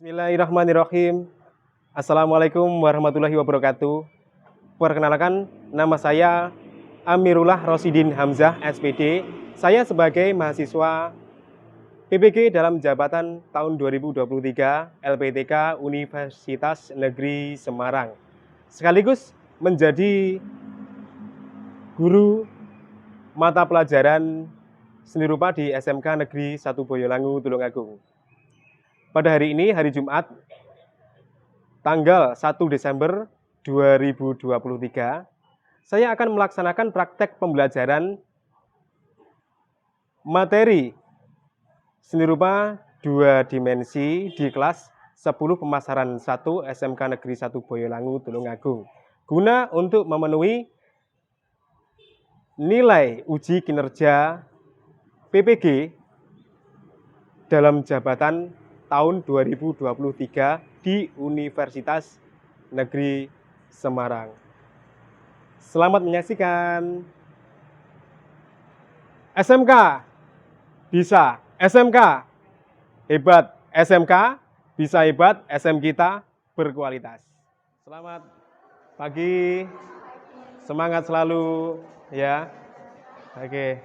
Bismillahirrahmanirrahim. Assalamualaikum warahmatullahi wabarakatuh. Perkenalkan, nama saya Amirullah Rosidin Hamzah, SPD. Saya sebagai mahasiswa PPG dalam jabatan tahun 2023 LPTK Universitas Negeri Semarang. Sekaligus menjadi guru mata pelajaran seni rupa di SMK Negeri 1 Boyolangu, Tulungagung. Pada hari ini, hari Jumat, tanggal 1 Desember 2023, saya akan melaksanakan praktek pembelajaran materi seni rupa 2 dimensi di kelas 10 pemasaran 1 SMK Negeri 1 Boyolangu, Tulungagung, guna untuk memenuhi nilai uji kinerja PPG dalam jabatan tahun 2023 di Universitas Negeri Semarang. Selamat menyaksikan. SMK bisa, SMK hebat, SMK bisa hebat, SM kita berkualitas. Selamat pagi, semangat selalu ya. Oke.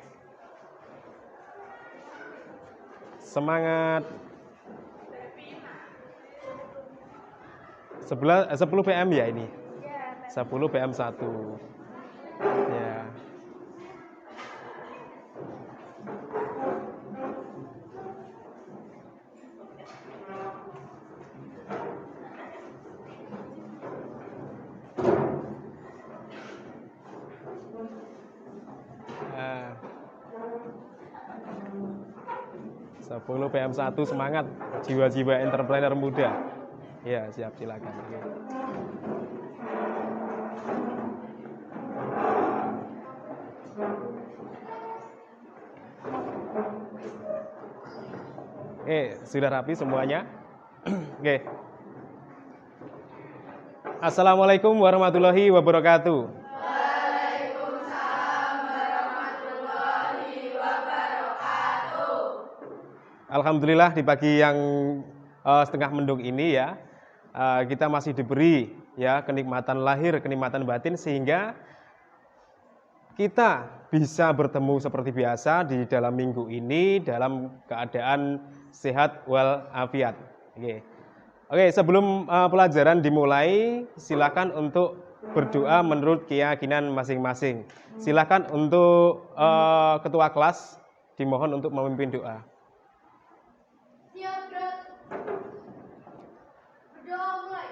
Semangat. 10 PM ya ini? 10 PM 1. Ya. Nah. 10 PM 1 semangat jiwa-jiwa entrepreneur muda. Ya, siap, silakan. Oke, sudah rapi semuanya? Oke. Assalamualaikum warahmatullahi wabarakatuh. Waalaikumsalam warahmatullahi wabarakatuh. Alhamdulillah di pagi yang setengah mendung ini ya, kita masih diberi ya kenikmatan lahir, kenikmatan batin sehingga kita bisa bertemu seperti biasa di dalam minggu ini dalam keadaan sehat walafiat. Oke, sebelum pelajaran dimulai, silakan untuk berdoa menurut keyakinan masing-masing. Silakan untuk ketua kelas dimohon untuk memimpin doa. Siap, Bro. Berdoa mulai.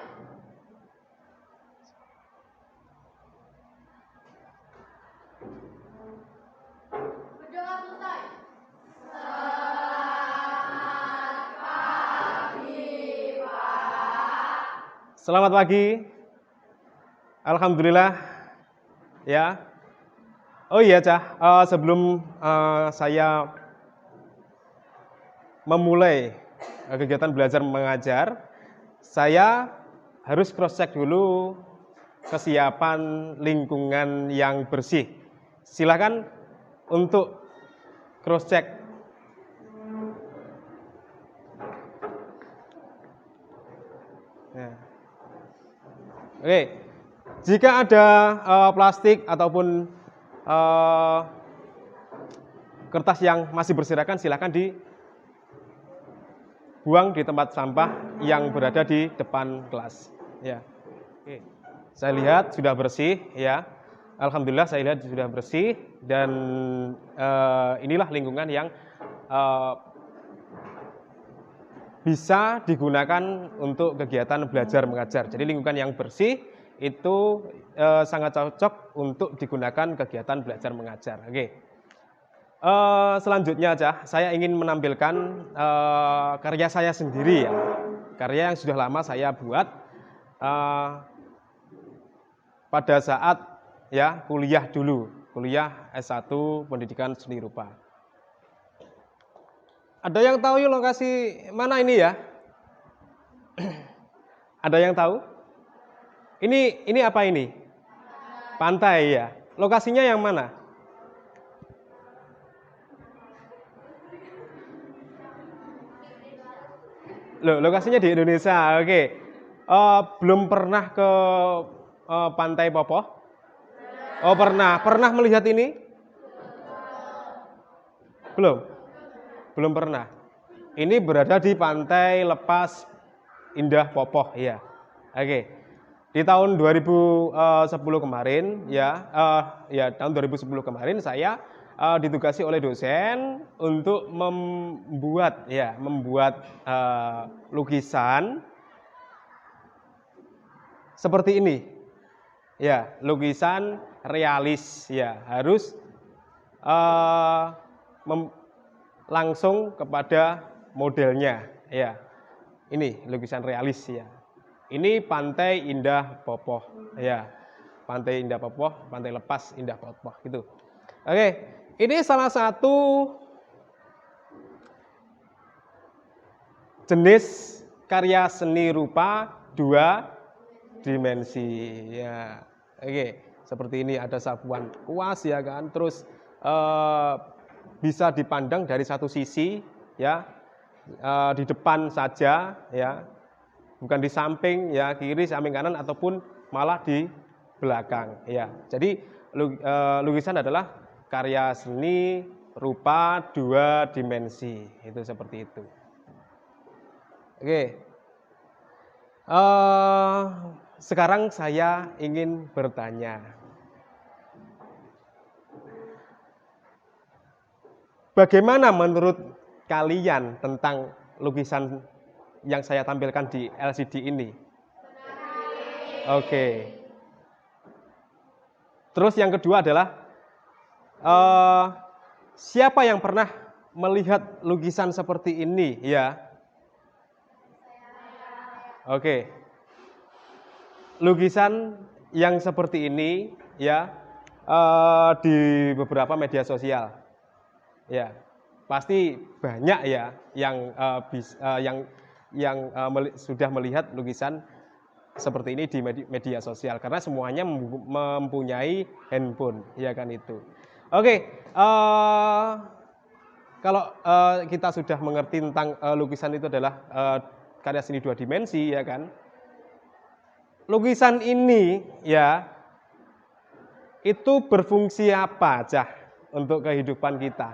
Berdoa selesai. Selamat pagi, Pak. Selamat pagi. Alhamdulillah ya. Oh iya, Cah, sebelum saya memulai kegiatan belajar mengajar, saya harus cross check dulu kesiapan lingkungan yang bersih. Silakan untuk cross check. Ya. Oke, jika ada plastik ataupun kertas yang masih berserakan, silakan dibuang di tempat sampah yang berada di depan kelas. Ya. Oke. Saya lihat sudah bersih ya. Alhamdulillah saya lihat sudah bersih dan inilah lingkungan yang bisa digunakan untuk kegiatan belajar mengajar. Jadi lingkungan yang bersih itu sangat cocok untuk digunakan kegiatan belajar mengajar. Oke. Selanjutnya Cah, saya ingin menampilkan karya saya sendiri ya. Karya yang sudah lama saya buat pada saat ya kuliah dulu, kuliah S1 Pendidikan Seni Rupa. Ada yang tahu yuk lokasi mana ini ya? Ada yang tahu? Ini apa ini? Pantai ya. Lokasinya yang mana? Loh, lokasinya di Indonesia. Oke. Belum pernah ke Pantai Popoh? Oh, pernah. Pernah melihat ini? Belum? Belum pernah. Ini berada di Pantai Lepas Indah Popoh, ya. Oke. Di tahun 2010 kemarin, tahun 2010 kemarin saya ditugasi oleh dosen untuk membuat lukisan seperti ini. Ya, lukisan realis, ya, harus langsung kepada modelnya, ya. Ini lukisan realis, ya. Ini Pantai Indah Popoh, ya. Pantai Indah Popoh, Pantai Lepas Indah Popoh, gitu. Oke, ini salah satu jenis karya seni rupa 2 dimensi, ya. Oke, seperti ini ada sapuan kuas, ya kan. Terus bisa dipandang dari satu sisi, ya. Di depan saja, ya. Bukan di samping, ya, kiri, samping kanan, ataupun malah di belakang, ya. Jadi lukisan adalah karya seni rupa 2 dimensi, itu seperti itu. Oke. Sekarang saya ingin bertanya, bagaimana menurut kalian tentang lukisan yang saya tampilkan di LCD ini? Oke. Terus yang kedua adalah siapa yang pernah melihat lukisan seperti ini, ya? Oke. Lukisan yang seperti ini, ya, di beberapa media sosial, ya, pasti banyak, ya, yang sudah melihat lukisan seperti ini di media sosial, karena semuanya mempunyai handphone, ya kan itu. Oke, kalau kita sudah mengerti tentang lukisan itu adalah karya seni 2 dimensi, ya kan. Lukisan ini, ya, itu berfungsi apa aja untuk kehidupan kita?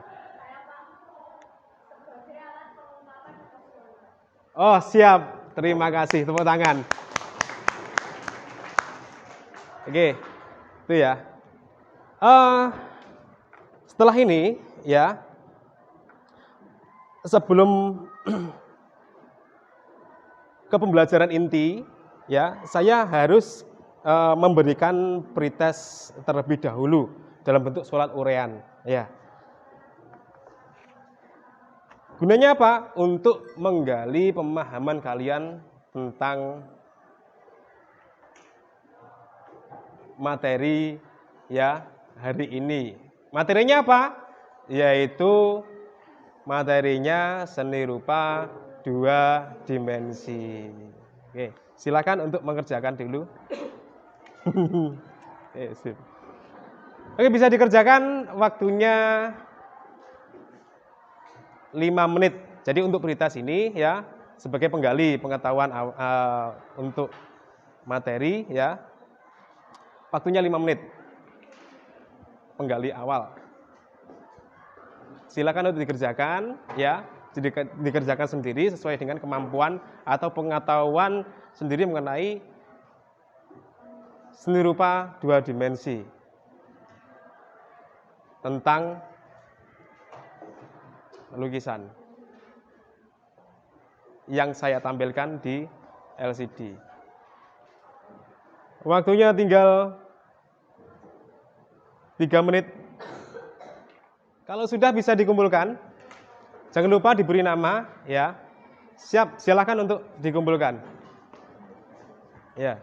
Oh, siap. Terima kasih. Tepuk tangan. Oke, itu ya. Setelah ini, ya, sebelum ke pembelajaran inti, ya, saya harus memberikan pretest terlebih dahulu dalam bentuk sholat urean, ya. Gunanya apa? Untuk menggali pemahaman kalian tentang materi, ya, hari ini. Materinya apa? Yaitu materinya seni rupa 2 dimensi. Oke, silakan untuk mengerjakan dulu. Oke, bisa dikerjakan, waktunya 5 menit. Jadi untuk prioritas ini, ya, sebagai penggali pengetahuan untuk materi, ya, waktunya 5 menit. Penggali awal. Silakan untuk dikerjakan, ya, dikerjakan sendiri sesuai dengan kemampuan atau pengetahuan sendiri mengenai seni rupa 2 dimensi tentang lukisan yang saya tampilkan di LCD. Waktunya tinggal 3 menit. Kalau sudah bisa dikumpulkan, jangan lupa diberi nama, ya. Siap, silakan untuk dikumpulkan. Ya.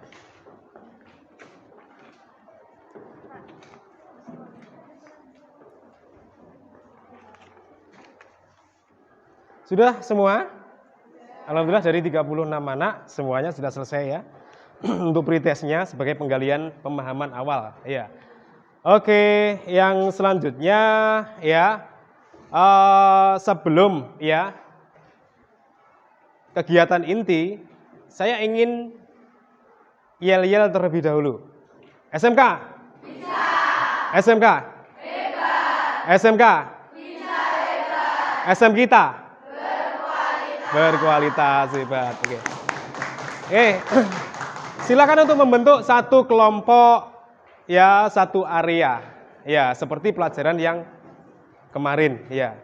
Sudah semua? Alhamdulillah dari 36 anak semuanya sudah selesai, ya. Untuk pretestnya sebagai penggalian pemahaman awal, ya. Oke, yang selanjutnya, ya, sebelum, ya, kegiatan inti, saya ingin yel-yel terlebih dahulu. SMK? Bisa. SMK? Hebat. SMK? Bisa hebat. SM kita? Berkualitas hebat. Oke. Silakan untuk membentuk satu kelompok, ya, satu area, ya, seperti pelajaran yang kemarin, ya.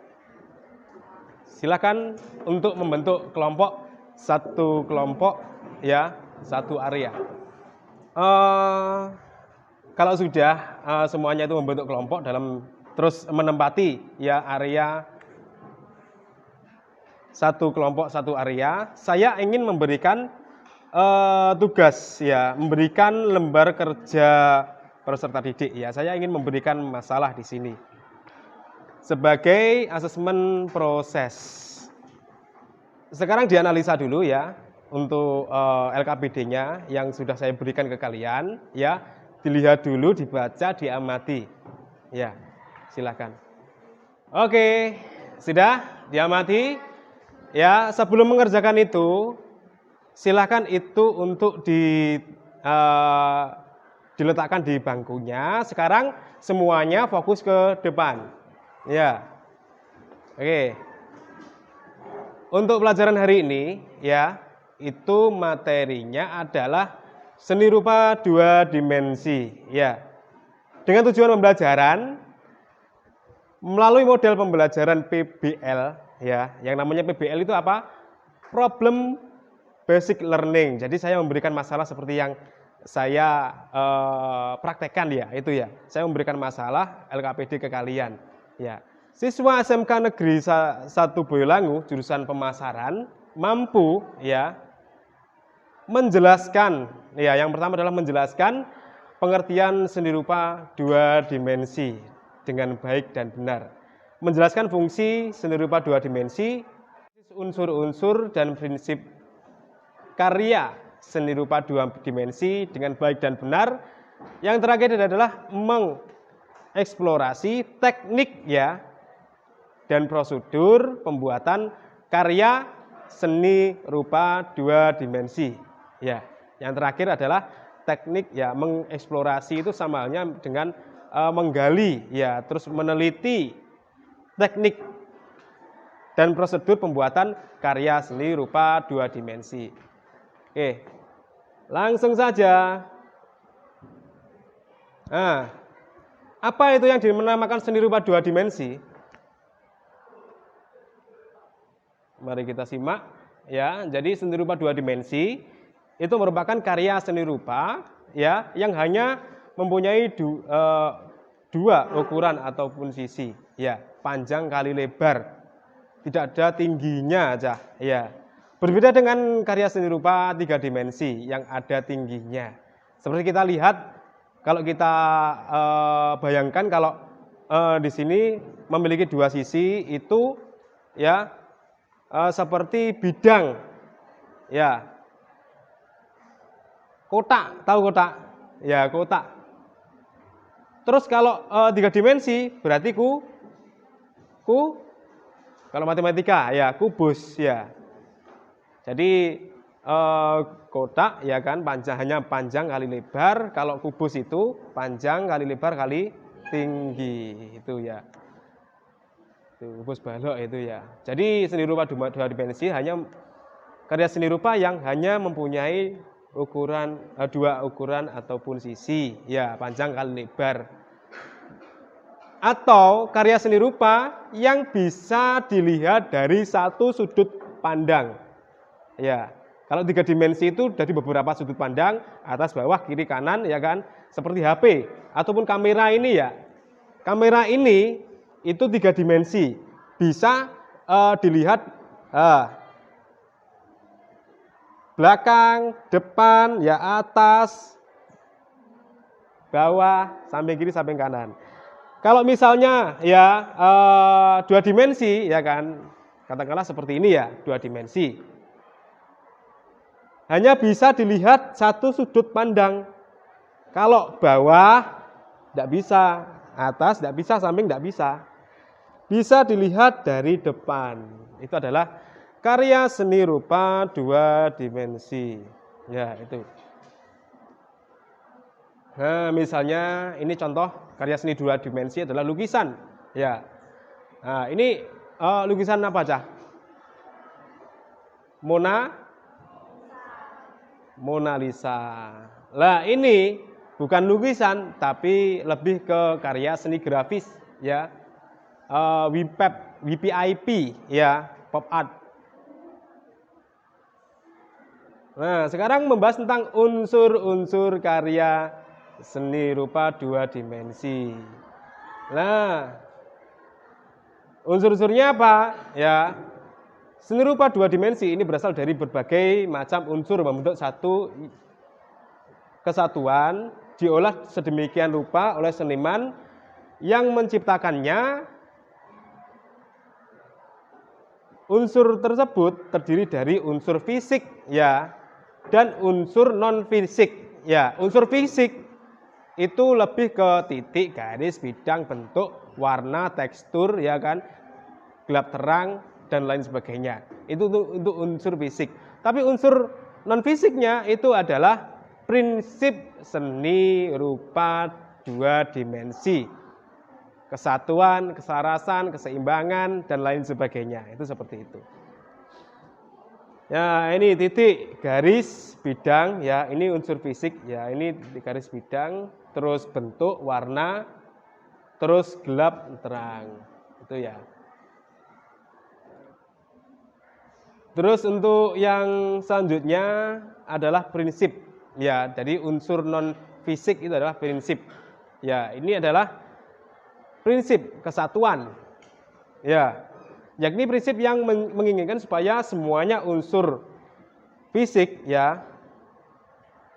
Silakan untuk membentuk kelompok, satu kelompok, ya, satu area. Kalau sudah semuanya itu membentuk kelompok dalam terus menempati, ya, area satu kelompok, satu area, saya ingin memberikan tugas, ya, memberikan lembar kerja peserta didik, ya. Saya ingin memberikan masalah di sini sebagai asesmen proses. Sekarang dianalisa dulu, ya, untuk LKPD-nya yang sudah saya berikan ke kalian, ya. Dilihat dulu, dibaca, diamati, ya. Silakan. Oke, sudah diamati, ya. Sebelum mengerjakan itu, silakan itu untuk diletakkan di bangkunya. Sekarang semuanya fokus ke depan. Ya. Oke. Untuk pelajaran hari ini, ya, itu materinya adalah seni rupa 2 dimensi, ya. Dengan tujuan pembelajaran melalui model pembelajaran PBL, ya. Yang namanya PBL itu apa? Problem Basic Learning. Jadi saya memberikan masalah seperti yang saya praktekkan, ya, itu, ya. Saya memberikan masalah LKPD ke kalian, ya. Siswa SMK Negeri 1 Boyolangu jurusan pemasaran mampu, ya, menjelaskan, ya, yang pertama adalah menjelaskan pengertian seni rupa 2 dimensi dengan baik dan benar. Menjelaskan fungsi seni rupa 2 dimensi, unsur-unsur dan prinsip karya seni rupa 2 dimensi dengan baik dan benar. Yang terakhir adalah mengeksplorasi teknik, ya, dan prosedur pembuatan karya seni rupa 2 dimensi. Ya, yang terakhir adalah teknik, ya, mengeksplorasi itu sama halnya dengan menggali, ya, terus meneliti teknik dan prosedur pembuatan karya seni rupa 2 dimensi. Oke, langsung saja. Nah, apa itu yang dinamakan seni rupa 2 dimensi? Mari kita simak, ya. Jadi seni rupa 2 dimensi itu merupakan karya seni rupa, ya, yang hanya mempunyai dua ukuran ataupun sisi, ya, panjang kali lebar, tidak ada tingginya aja, ya. Berbeda dengan karya seni rupa 3 dimensi yang ada tingginya. Seperti kita lihat, kalau kita bayangkan kalau di sini memiliki 2 sisi itu, ya, seperti bidang, ya, kotak, tahu kotak? Ya, kotak. Terus kalau 3 dimensi berarti kalau matematika, ya, kubus, ya. Jadi kotak, ya kan, hanya panjang kali lebar. Kalau kubus itu panjang kali lebar kali tinggi, itu, ya. Kubus balok itu, ya. Jadi seni rupa 2 dimensi hanya karya seni rupa yang hanya mempunyai ukuran 2 ukuran ataupun sisi, ya, panjang kali lebar. Atau karya seni rupa yang bisa dilihat dari satu sudut pandang. Ya, kalau 3 dimensi itu dari beberapa sudut pandang, atas, bawah, kiri, kanan, ya kan, seperti HP ataupun kamera ini, ya. Kamera ini itu 3 dimensi, bisa dilihat belakang, depan, ya, atas, bawah, samping kiri, samping kanan. Kalau misalnya, ya, 2 dimensi, ya kan, katakanlah seperti ini, ya, 2 dimensi, hanya bisa dilihat satu sudut pandang. Kalau bawah tidak bisa, atas tidak bisa, samping tidak bisa. Bisa dilihat dari depan. Itu adalah karya seni rupa dua dimensi. Ya, itu. Nah, misalnya ini contoh karya seni dua dimensi adalah lukisan. Ya. Nah, ini lukisan apa, Cah? Mona Lisa. Lah, ini bukan lukisan tapi lebih ke karya seni grafis, ya. WPIP, ya, pop art. Nah, sekarang membahas tentang unsur-unsur karya seni rupa dua dimensi. Nah, unsur-unsurnya apa? Ya, seni rupa dua dimensi ini berasal dari berbagai macam unsur membentuk satu kesatuan, diolah sedemikian rupa oleh seniman yang menciptakannya. Unsur tersebut terdiri dari unsur fisik, ya, dan unsur non fisik. Ya, unsur fisik itu lebih ke titik, garis, bidang, bentuk, warna, tekstur, ya kan, gelap terang dan lain sebagainya. Itu untuk unsur fisik. Tapi unsur non fisiknya itu adalah prinsip seni rupa dua dimensi. Kesatuan, keselarasan, keseimbangan, dan lain sebagainya. Itu seperti itu. Ya, ini titik, garis, bidang, ya, ini unsur fisik, ya, ini garis bidang, terus bentuk, warna, terus gelap, terang. Itu ya. Terus untuk yang selanjutnya adalah prinsip. Ya, jadi unsur non fisik itu adalah prinsip. Ya, ini adalah prinsip kesatuan, ya, yakni prinsip yang menginginkan supaya semuanya unsur fisik, ya,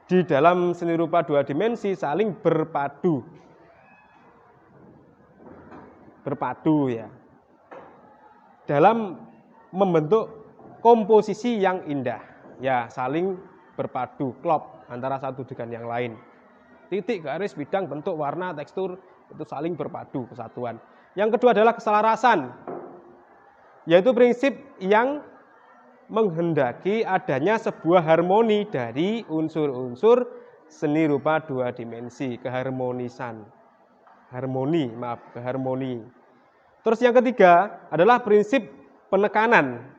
di dalam seni rupa dua dimensi saling berpadu, ya, dalam membentuk komposisi yang indah, ya, saling berpadu, klop antara satu dengan yang lain. Titik, garis, bidang, bentuk, warna, tekstur itu saling berpadu, kesatuan. Yang kedua adalah keselarasan, yaitu prinsip yang menghendaki adanya sebuah harmoni dari unsur-unsur seni rupa dua dimensi, keharmonisan. Keharmoni. Terus yang ketiga adalah prinsip penekanan,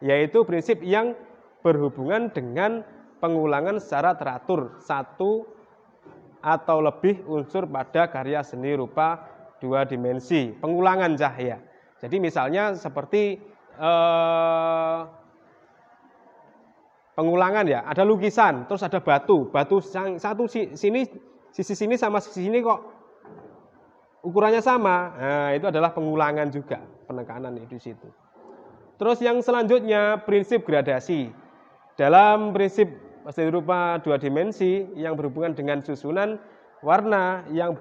yaitu prinsip yang berhubungan dengan pengulangan secara teratur satu atau lebih unsur pada karya seni rupa dua dimensi, pengulangan cahaya. Jadi misalnya seperti pengulangan, ya, ada lukisan, terus ada batu satu sisi sini sama sisi sini kok ukurannya sama. Nah, itu adalah pengulangan juga, penekanan di situ. Terus yang selanjutnya prinsip gradasi. Dalam prinsip seni rupa dua dimensi yang berhubungan dengan susunan warna yang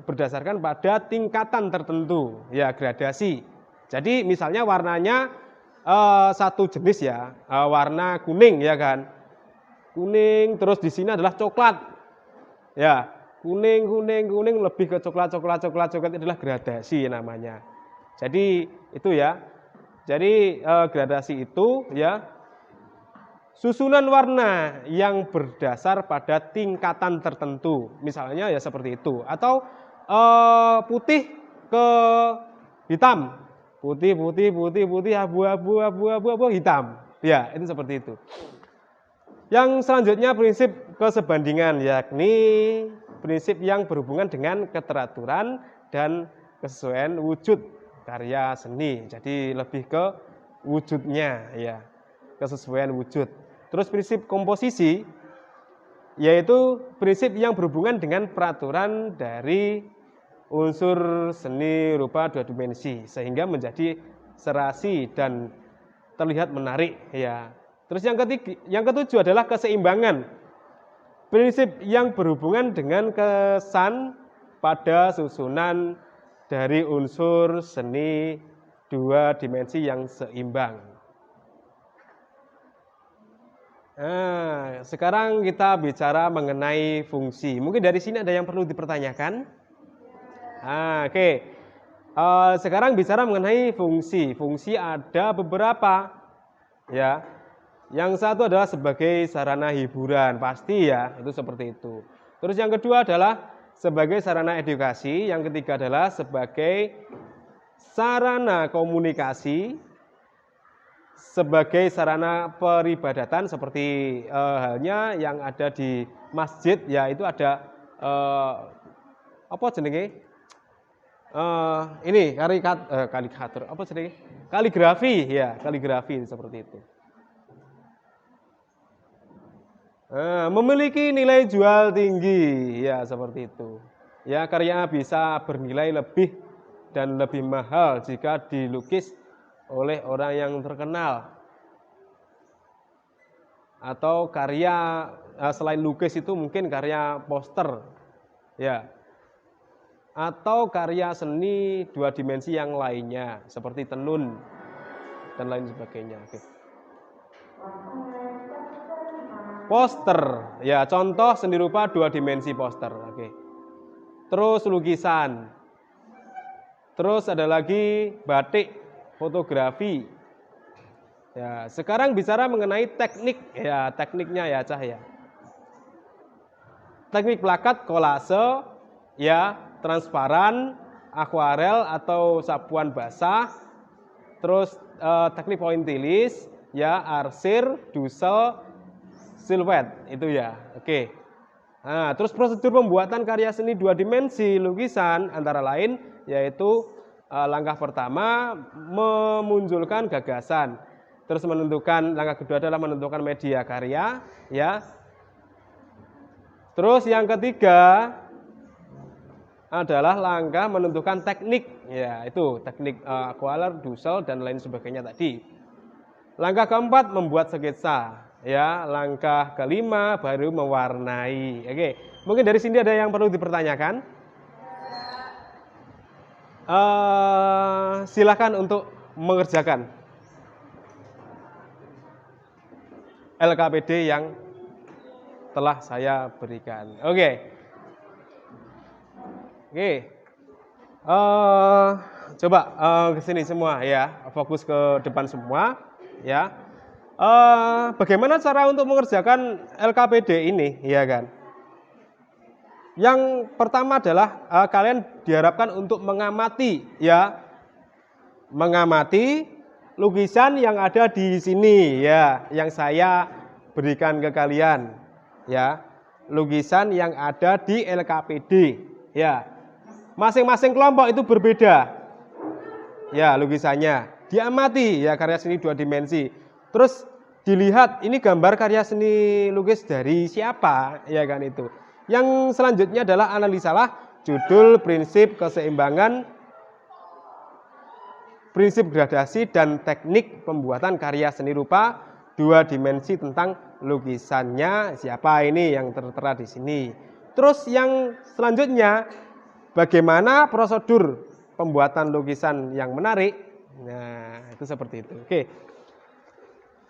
berdasarkan pada tingkatan tertentu, ya, gradasi. Jadi misalnya warnanya satu jenis, ya, warna kuning, ya kan, kuning, terus di sini adalah coklat, ya, kuning lebih ke coklat itu adalah gradasi namanya. Jadi itu, ya, jadi gradasi itu, ya, susunan warna yang berdasar pada tingkatan tertentu, misalnya ya seperti itu. Atau putih ke hitam, putih, abu, hitam. Ya, itu seperti itu. Yang selanjutnya prinsip kesebandingan, yakni prinsip yang berhubungan dengan keteraturan dan kesesuaian wujud karya seni. Jadi lebih ke wujudnya, ya, kesesuaian wujud. Terus prinsip komposisi, yaitu prinsip yang berhubungan dengan peraturan dari unsur seni rupa dua dimensi sehingga menjadi serasi dan terlihat menarik, ya. Terus yang ketujuh adalah keseimbangan. Prinsip yang berhubungan dengan kesan pada susunan dari unsur seni dua dimensi yang seimbang. Nah, sekarang kita bicara mengenai fungsi. Mungkin dari sini ada yang perlu dipertanyakan? Oke. Sekarang bicara mengenai fungsi. Fungsi ada beberapa. ya. Yang satu adalah sebagai sarana hiburan, pasti ya, itu seperti itu. Terus yang kedua adalah sebagai sarana edukasi, yang ketiga adalah sebagai sarana komunikasi, sebagai sarana peribadatan seperti halnya yang ada di masjid ya, itu ada apa jenenge? Ini karikatur apa jenenge? Kaligrafi ya, kaligrafi seperti itu. Memiliki nilai jual tinggi, ya seperti itu. Ya, karya bisa bernilai lebih dan lebih mahal jika dilukis oleh orang yang terkenal. Atau karya selain lukis itu mungkin karya poster, ya. Atau karya seni dua dimensi yang lainnya, seperti tenun dan lain sebagainya. Oke. Poster, ya contoh seni rupa dua dimensi poster. Oke. Terus lukisan. Terus ada lagi batik, fotografi. Ya, sekarang bicara mengenai teknik, ya tekniknya ya Cah ya. Teknik plakat, kolase, ya transparan, akuarel atau sapuan basah. Terus teknik pointilis, ya arsir, dusel, siluet itu ya. Oke. Nah, terus prosedur pembuatan karya seni dua dimensi lukisan antara lain yaitu langkah pertama memunculkan gagasan. Terus langkah kedua adalah menentukan media karya, ya. Terus yang ketiga adalah langkah menentukan teknik, ya itu teknik aquarel, dusel dan lain sebagainya tadi. Langkah keempat membuat sketsa. Ya, langkah kelima baru mewarnai. Oke, mungkin dari sini ada yang perlu dipertanyakan. Silakan untuk mengerjakan LKPD yang telah saya berikan. Oke. Coba ke sini semua ya, fokus ke depan semua ya. Bagaimana cara untuk mengerjakan LKPD ini, ya kan? Yang pertama adalah kalian diharapkan untuk mengamati, ya, mengamati lukisan yang ada di sini, ya, yang saya berikan ke kalian, ya, lukisan yang ada di LKPD, ya. Masing-masing kelompok itu berbeda, ya, lukisannya. Diamati, ya, karya seni dua dimensi. Terus dilihat ini gambar karya seni lukis dari siapa, ya kan itu. Yang selanjutnya adalah analisalah judul, prinsip keseimbangan, prinsip gradasi dan teknik pembuatan karya seni rupa dua dimensi tentang lukisannya siapa ini yang tertera di sini. Terus yang selanjutnya bagaimana prosedur pembuatan lukisan yang menarik. Nah, itu seperti itu.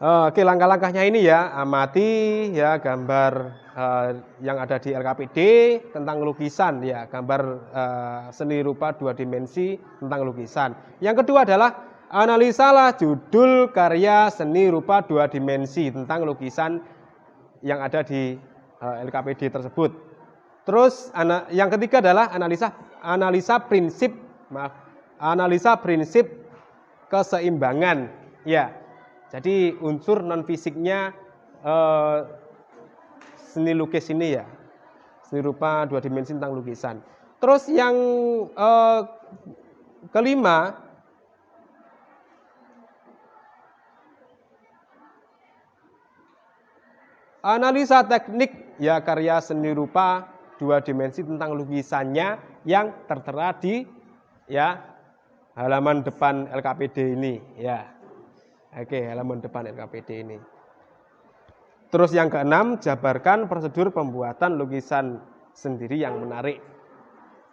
Oke, langkah-langkahnya ini ya, amati ya gambar yang ada di LKPD tentang lukisan ya, gambar seni rupa dua dimensi tentang lukisan. Yang kedua adalah analisalah judul karya seni rupa dua dimensi tentang lukisan yang ada di LKPD tersebut. Terus yang ketiga adalah analisa prinsip keseimbangan ya. Jadi unsur non fisiknya seni lukis ini ya, seni rupa dua dimensi tentang lukisan. Terus yang kelima, analisa teknik ya karya seni rupa dua dimensi tentang lukisannya yang tertera di ya halaman depan LKPD ini ya. Oke, halaman depan LKPD ini. Terus yang keenam, jabarkan prosedur pembuatan lukisan sendiri yang menarik.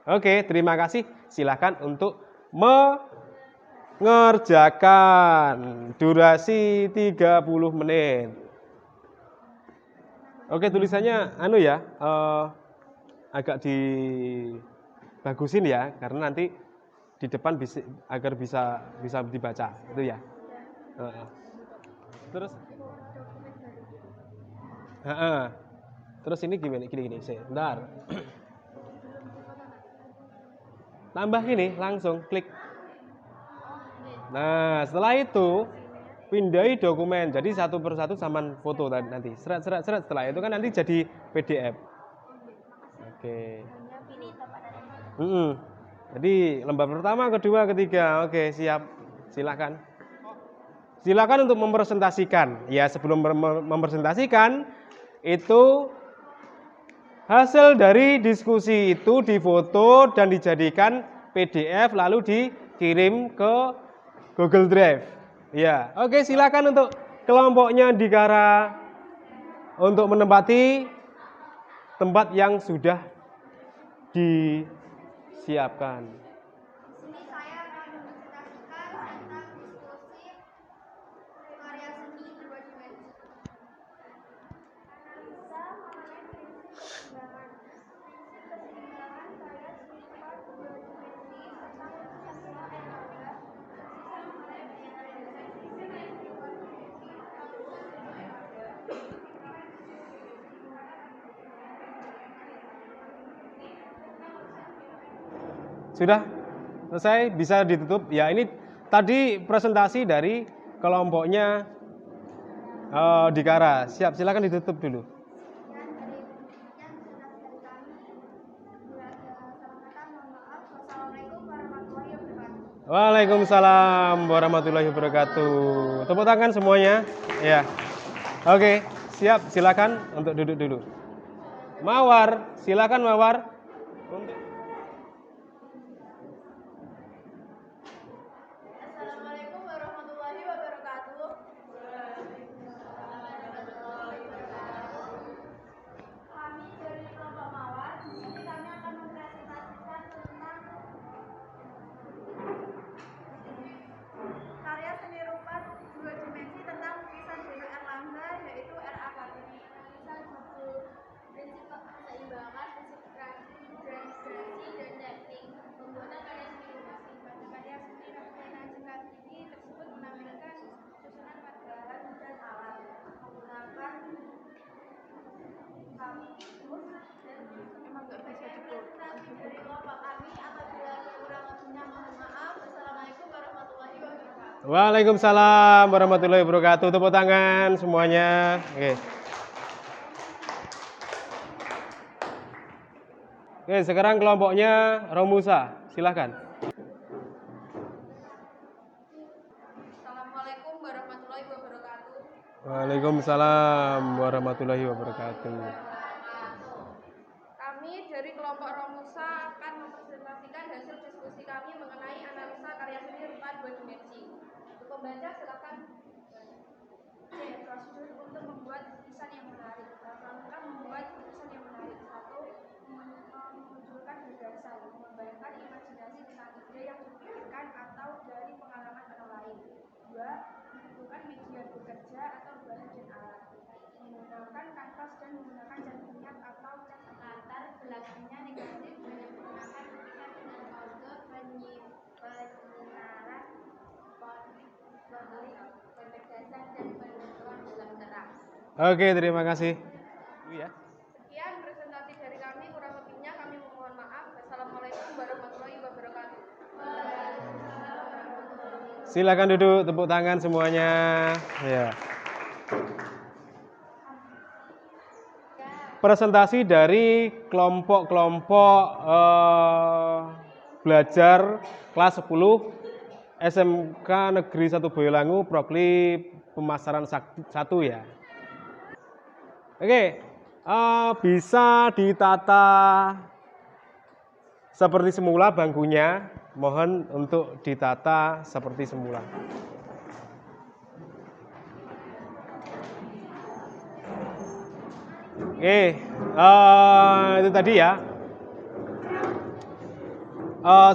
Oke, terima kasih. Silakan untuk mengerjakan. Durasi 30 menit. Oke, tulisannya agak dibagusin ya, karena nanti di depan agar bisa dibaca, itu ya. Terus, Dokumen baru. heeh. Terus ini gimana? Gini, bentar. Tambah gini, langsung klik. Nah, setelah itu pindai dokumen. Jadi satu persatu sama foto tadi nanti. Seret. Setelah itu kan nanti jadi PDF. Oke. Ini Bapak dan Jadi lembar pertama, kedua, ketiga. Oke, siap. Silakan. Silakan untuk mempresentasikan. Ya, sebelum mempresentasikan itu hasil dari diskusi itu difoto dan dijadikan PDF lalu dikirim ke Google Drive. Ya, oke, silakan untuk kelompoknya Dikara untuk menempati tempat yang sudah disiapkan. Di sini saya akan mempresentasikan tentang diskusi karya seni dua dimensi. Analisa mengenai prinsip keseimbangan. Prinsip keseimbangan karya sifat dua dimensi tentang konsentrasi Erlangga tersisa mengenai Sudah selesai, bisa ditutup. Ya, ini tadi presentasi dari kelompoknya Dikara. Siap, silakan ditutup dulu. Sekian dari demikian presentasi dari kami. Bila ada salah kata, mohon maaf. Wassalamualaikum warahmatullahi wabarakatuh. Waalaikumsalam warahmatullahi wabarakatuh. Tepuk tangan semuanya. Ya. Oke, siap. Silakan untuk duduk dulu. Mawar, silakan Mawar. Assalamualaikum warahmatullahi wabarakatuh. Kami dari kelompok Mawar, di sini kami akan mempresentasikan tentang karya seni rupa dua dimensi tentang lukisan Beno Erlangga, yaitu RA Kartini. Analisa satu prinsip keseimbangan, prinsip gradiasi dan teknik pembuatan karya seni rupa. Pada karya seni Beno Kartini tersebut menampilkan susunan bahan dan alat menggunakan emang nggak bisa presentasi dari kelompok kami. Apabila kurang lebihnya mohon maaf. Wassalamualaikum warahmatullahi wabarakatuh. Waalaikumsalam warahmatullahi wabarakatuh. Tepuk tangan semuanya. Oke. Oke, sekarang kelompoknya Romusa. Silakan. Assalamualaikum warahmatullahi wabarakatuh. Waalaikumsalam warahmatullahi wabarakatuh. Kami dari kelompok Romusa akan mempresentasikan hasil diskusi kami mengenai analisa karya seni rupa dua dimensi. Untuk pembaca silakan. Prosedur untuk membuat lukisan yang menarik. Dalam rangka membuat lukisan yang menarik. 1. Memunculkan gagasan, mengembangkan imajinasi tentang ide yang dipikirkan atau dari pengalaman orang lain. 2. Menentukan media bekerja atau bahan dan alat. Menggunakan kanvas dan menggunakan cat minyak atau cat latar belakangnya negatif dan menggunakan lukisan dengan kode penyimpanan penegasan dan penentuan dalam terang. Oke, terima kasih. Ya. Sekian presentasi dari kami, kurang lebihnya kami memohon maaf. Wassalamualaikum warahmatullahi wabarakatuh. Silakan duduk, tepuk tangan semuanya. Ya. Presentasi dari kelompok-kelompok belajar kelas 10 SMK Negeri 1 Boyolangu Prokli Pemasaran 1 ya. Oke, bisa ditata seperti semula bangkunya. Mohon untuk ditata seperti semula. Oke, itu tadi ya.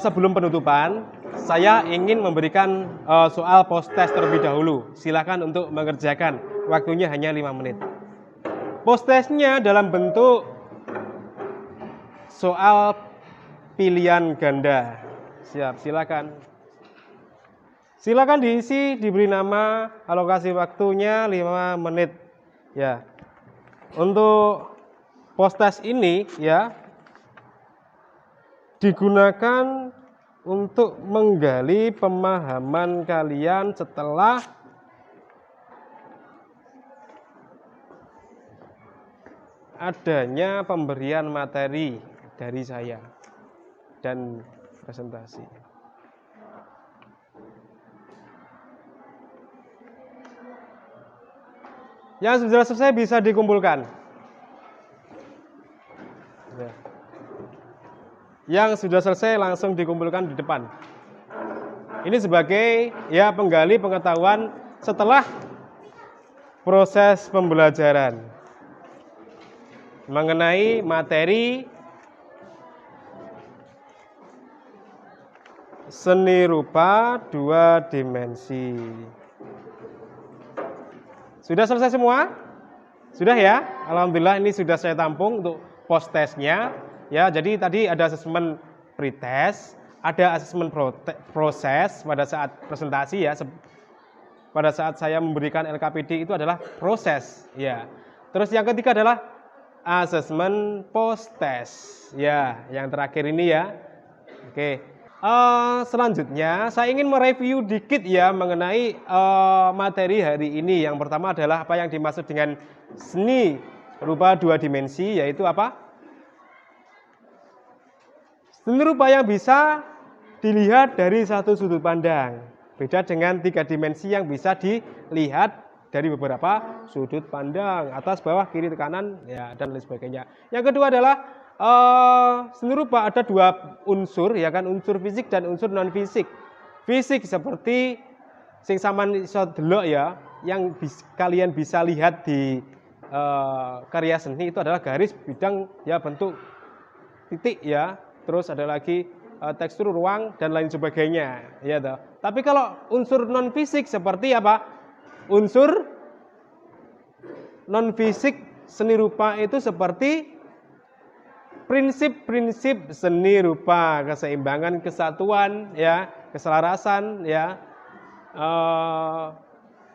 Sebelum penutupan, saya ingin memberikan soal post-test terlebih dahulu. Silakan untuk mengerjakan. Waktunya hanya 5 menit. Post-testnya dalam bentuk soal pilihan ganda. Siap, silakan. Silakan diisi, diberi nama, alokasi waktunya 5 menit. Ya. Untuk post-test ini ya digunakan untuk menggali pemahaman kalian setelah adanya pemberian materi dari saya dan presentasi. Yang sudah selesai bisa dikumpulkan. Ya. Yang sudah selesai langsung dikumpulkan di depan. Ini sebagai ya penggali pengetahuan setelah proses pembelajaran mengenai materi seni rupa 2 dimensi. Sudah selesai semua? Sudah ya? Alhamdulillah ini sudah saya tampung untuk post testnya. Ya, jadi tadi ada asesmen pretest, ada asesmen proses pada saat presentasi ya. Pada saat saya memberikan LKPD itu adalah proses ya. Terus yang ketiga adalah asesmen post test. Ya, yang terakhir ini ya. Oke. Selanjutnya saya ingin mereview dikit ya mengenai materi hari ini. Yang pertama adalah apa yang dimaksud dengan seni rupa 2 dimensi, yaitu apa? Seni rupa yang bisa dilihat dari satu sudut pandang. Beda dengan 3 dimensi yang bisa dilihat dari beberapa sudut pandang, atas, bawah, kiri, kanan, ya dan lain sebagainya. Yang kedua adalah seni rupa ada 2 unsur ya kan, unsur fisik dan unsur non fisik. Fisik seperti sing sampean iso delok ya, yang kalian bisa lihat di karya seni itu adalah garis, bidang ya, bentuk, titik ya. Terus ada lagi tekstur ruang dan lain sebagainya ya toh. Tapi kalau unsur non fisik seperti apa? Unsur non fisik seni rupa itu seperti prinsip-prinsip seni rupa, keseimbangan, kesatuan, ya, keselarasan, ya,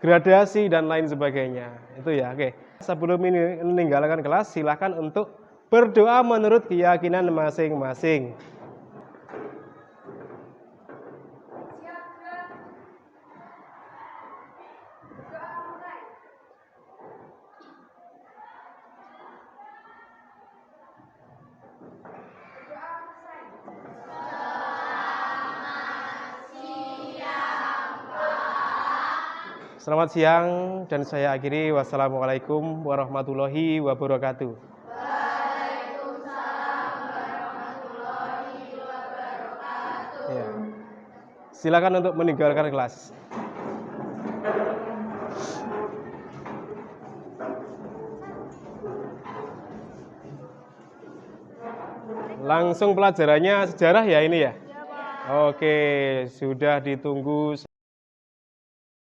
gradasi dan lain sebagainya. Itu ya, oke. Sebelum ini meninggalkan kelas, silakan untuk berdoa menurut keyakinan masing-masing. Selamat siang dan saya akhiri. Wassalamualaikum warahmatullahi wabarakatuh. Waalaikumsalam warahmatullahi wabarakatuh. Ya. Silakan untuk meninggalkan kelas. Langsung pelajarannya sejarah ya ini ya? Oke, sudah ditunggu.